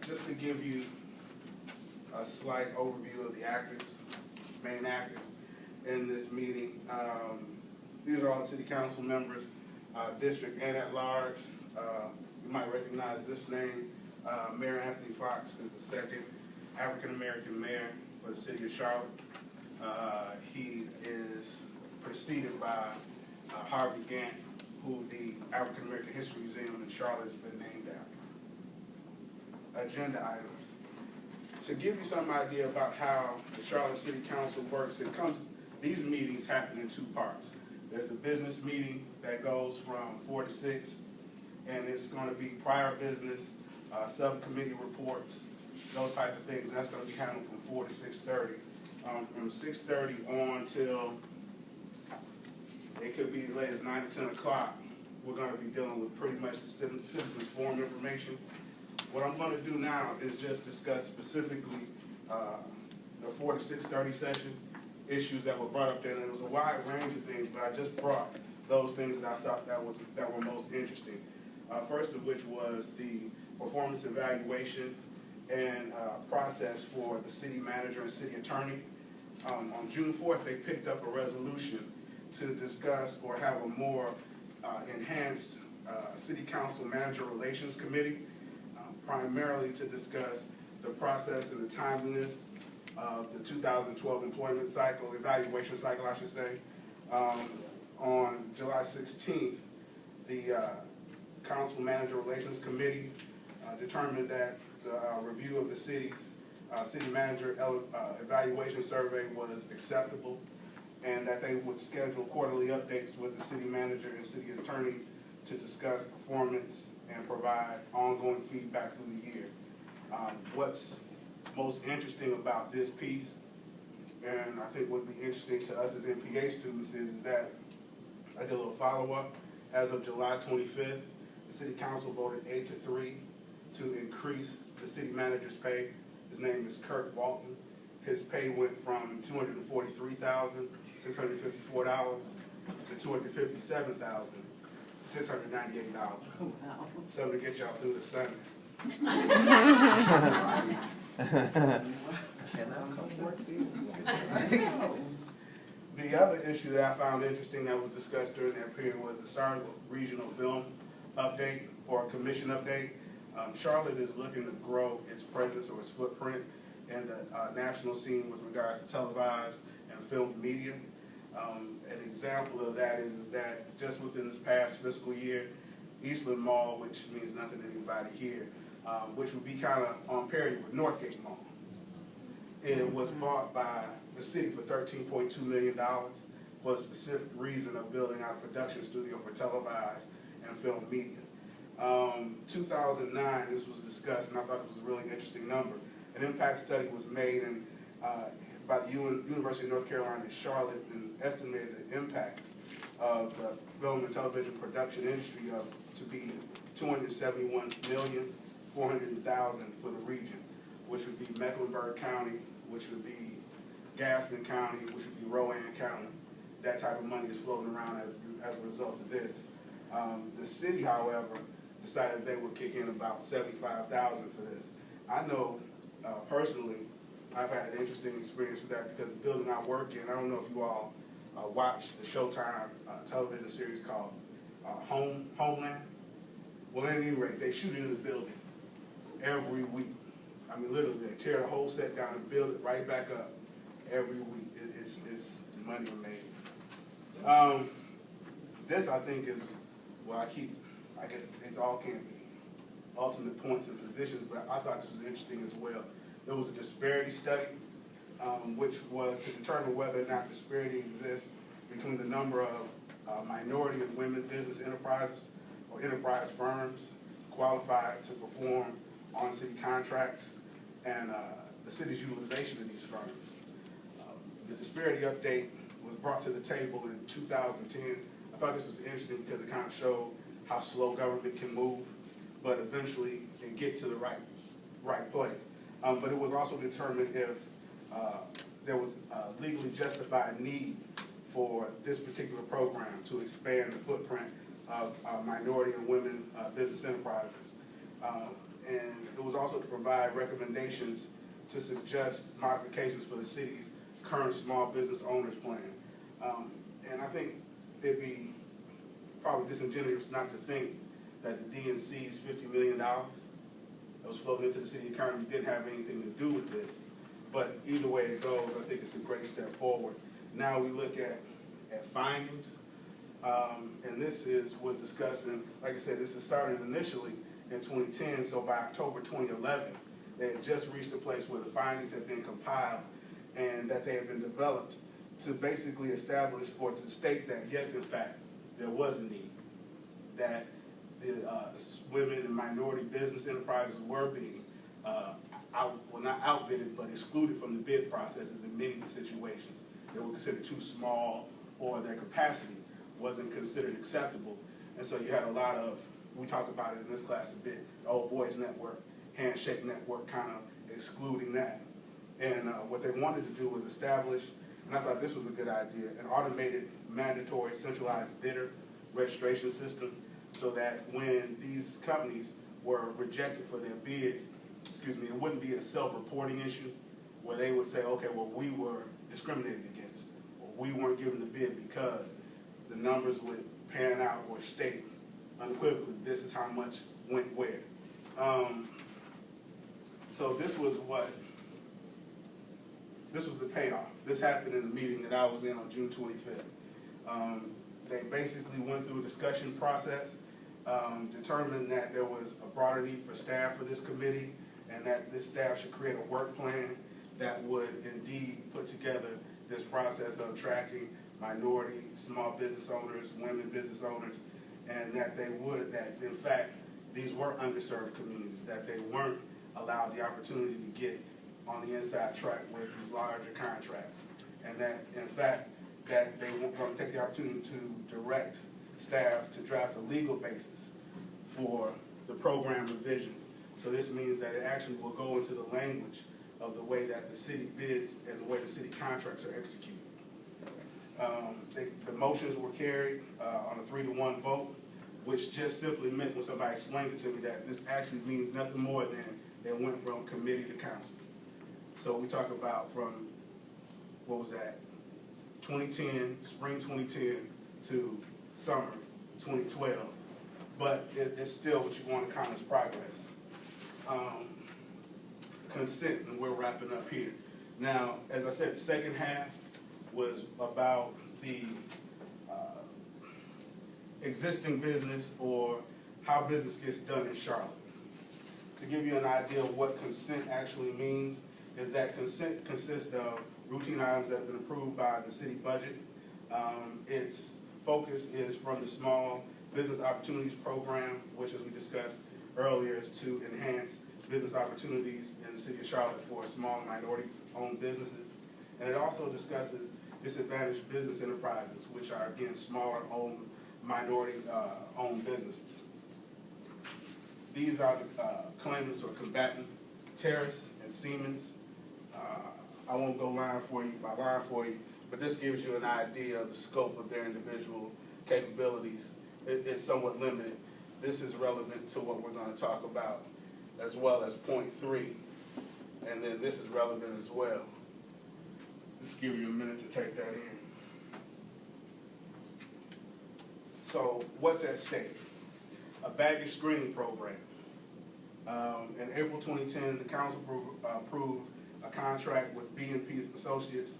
just to give you a slight overview of the actors, main actors in this meeting. These are all the city council members, district and at large. You might recognize this name. Mayor Anthony Fox is the second African-American mayor for the city of Charlotte. He is preceded by Harvey Gantt, who the African American History Museum in Charlotte has been named after. Agenda items. To give you some idea about how the Charlotte City Council works, these meetings happen in two parts. There's a business meeting that goes from 4 to 6, and it's going to be prior business, subcommittee reports, those type of things. And that's going to be handled from 4 to 6:30. From 6:30 on till it could be as late as 9 to 10 o'clock, we're going to be dealing with pretty much the citizens forum information. What I'm going to do now is just discuss specifically the 4 to 6:30 session, issues that were brought up there. And there was a wide range of things, but I just brought those things that I thought that were most interesting. First of which was the performance evaluation and process for the city manager and city attorney. On June 4th, they picked up a resolution to discuss or have a more enhanced city council manager relations committee, primarily to discuss the process and the timeliness of the 2012 employment cycle, evaluation cycle, I should say. On July 16th, the council manager relations committee determined that the review of the city's city manager evaluation survey was acceptable, and that they would schedule quarterly updates with the city manager and city attorney to discuss performance and provide ongoing feedback through the year. What's most interesting about this piece, and I think would be interesting to us as MPA students, is that I did a little follow-up. As of July 25th, the city council voted 8-3 to increase the city manager's pay. His name is Kurt Walton. His pay went from $243,654 to $257,698. Wow. Something to get y'all through the Sunday. The other issue that I found interesting that was discussed during that period was the Charlotte Regional Film Update or Commission Update. Charlotte is looking to grow its presence or its footprint in the national scene with regards to televised and filmed media. An example of that is that just within this past fiscal year, Eastland Mall, which means nothing to anybody here, which would be kind of on parity with Northgate Mall, it was bought by the city for $13.2 million for the specific reason of building out a production studio for televised and film media. 2009, this was discussed, and I thought it was a really interesting number. An impact study was made by the University of North Carolina in Charlotte and estimated the impact of the film and television production industry to be $271,400,000 for the region, which would be Mecklenburg County, which would be Gaston County, which would be Rowan County. That type of money is floating around as a result of this. The city, however, decided they would kick in about $75,000 for this. I know personally, I've had an interesting experience with that because the building I work in, I don't know if you all watched the Showtime television series called Homeland. Well, at any rate, they shoot into the building every week. I mean, literally, they tear the whole set down and build it right back up every week. It's money made. This, I think, is what I guess these all can't be ultimate points and positions, but I thought this was interesting as well. There was a disparity study, which was to determine whether or not disparity exists between the number of minority and women business enterprises or enterprise firms qualified to perform on city contracts and the city's utilization of these firms. The disparity update was brought to the table in 2010. I thought this was interesting because it kind of showed how slow government can move, but eventually can get to the right place. But it was also determined if there was a legally justified need for this particular program to expand the footprint of minority and women business enterprises. And it was also to provide recommendations to suggest modifications for the city's current small business owners plan. And I think it'd be probably disingenuous not to think that the DNC's $50 million that was floating into the city economy didn't have anything to do with this. But either way it goes, I think it's a great step forward. Now we look at findings, and this was discussing, like I said, this is started initially in 2010, so by October 2011, they had just reached a place where the findings had been compiled and that they had been developed to basically establish or to state that, yes, in fact, there was a need, that the women and minority business enterprises were being not outbidded, but excluded from the bid processes in many situations. They were considered too small, or their capacity wasn't considered acceptable. And so you had a lot of, we talk about it in this class a bit, the Old Boys Network, Handshake Network, kind of excluding that. And what they wanted to do was establish, and I thought this was a good idea, an automated, mandatory, centralized bidder registration system, so that when these companies were rejected for their bids, it wouldn't be a self-reporting issue where they would say, okay, well, we were discriminated against, or we weren't given the bid because the numbers would pan out or state unequivocally, this is how much went where. So this was the payoff. This happened in the meeting that I was in on June 25th. They basically went through a discussion process, determined that there was a broader need for staff for this committee, and that this staff should create a work plan that would indeed put together this process of tracking minority, small business owners, women business owners, and that in fact, these were underserved communities, that they weren't allowed the opportunity to get on the inside track with these larger contracts, and that, in fact, that they were going to take the opportunity to direct staff to draft a legal basis for the program revisions. So this means that it actually will go into the language of the way that the city bids and the way the city contracts are executed. The motions were carried on a 3-to-1 vote, which just simply meant, when somebody explained it to me, that this actually means nothing more than it went from committee to council. So we talk about from, what was that, 2010, spring 2010 to summer 2012. But it's still what you want to count as progress. Consent, and we're wrapping up here. Now, as I said, the second half was about the existing business, or how business gets done in Charlotte. To give you an idea of what consent actually means, is that consent consists of routine items that have been approved by the city budget. Its focus is from the Small Business Opportunities Program, which, as we discussed earlier, is to enhance business opportunities in the city of Charlotte for small and minority-owned businesses. And it also discusses disadvantaged business enterprises, which are, again, smaller minority-owned businesses. These are the claimants or combatant, Terrace and Siemens. I won't go line for you, but this gives you an idea of the scope of their individual capabilities. It's somewhat limited. This is relevant to what we're going to talk about, as well as point 3, and then this is relevant as well. Just give you a minute to take that in. So what's at stake? A baggage screening program. In April 2010, the council approved a contract with B&P Associates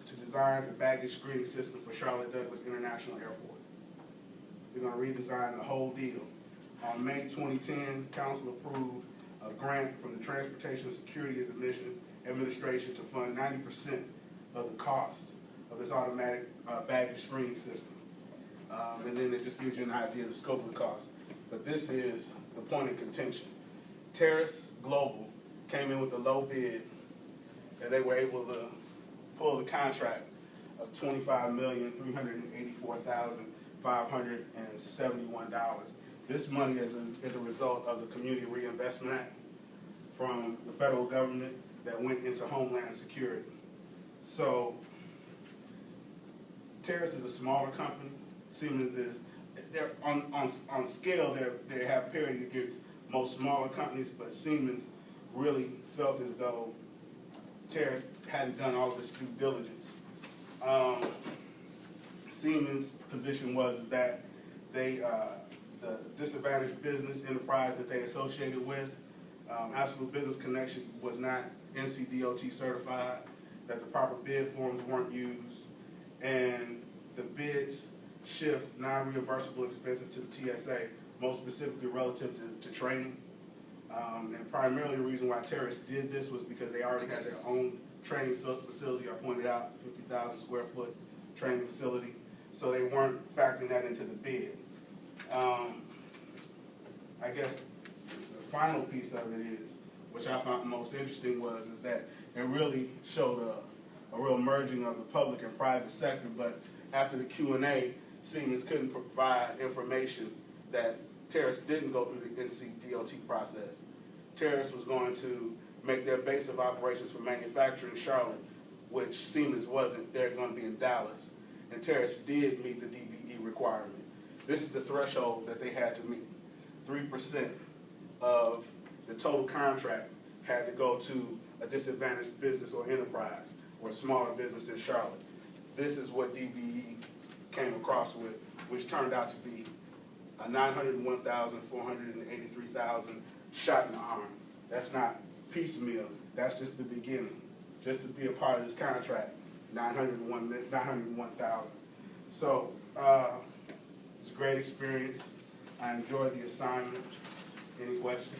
to design the baggage screening system for Charlotte Douglas International Airport. We're going to redesign the whole deal. On May 2010, council approved a grant from the Transportation Security Administration to fund 90% of the cost of this automatic baggage screening system. And then it just gives you an idea of the scope of the cost. But this is the point of contention. Terrace Global came in with a low bid, and they were able to pull the contract of $25,384,571. This money is a result of the Community Reinvestment Act from the federal government that went into Homeland Security. So Terrace is a smaller company. Siemens is, they're on scale, they have parity against most smaller companies, but Siemens really felt as though Terrace hadn't done all of its due diligence. Siemens' position was that they, the disadvantaged business enterprise that they associated with, Absolute Business Connection was not NCDOT certified, that the proper bid forms weren't used, and the bids shift non-reimbursable expenses to the TSA, most specifically relative to training. And primarily the reason why Terrace did this was because they already had their own training facility. I pointed out 50,000 square foot training facility, so they weren't factoring that into the bid. I guess the final piece of it is, which I found most interesting, is that it really showed a real merging of the public and private sector, but after the Q&A, Siemens couldn't provide information that Terrace didn't go through the NCDOT process. Terrace was going to make their base of operations for manufacturing in Charlotte, which Siemens wasn't. They're going to be in Dallas. And Terrace did meet the DBE requirement. This is the threshold that they had to meet. 3% of the total contract had to go to a disadvantaged business or enterprise or smaller business in Charlotte. This is what DBE came across with, which turned out to be a $901,483 shot in the arm. That's not piecemeal. That's just the beginning. Just to be a part of this contract, $901,000. So it's a great experience. I enjoyed the assignment. Any questions?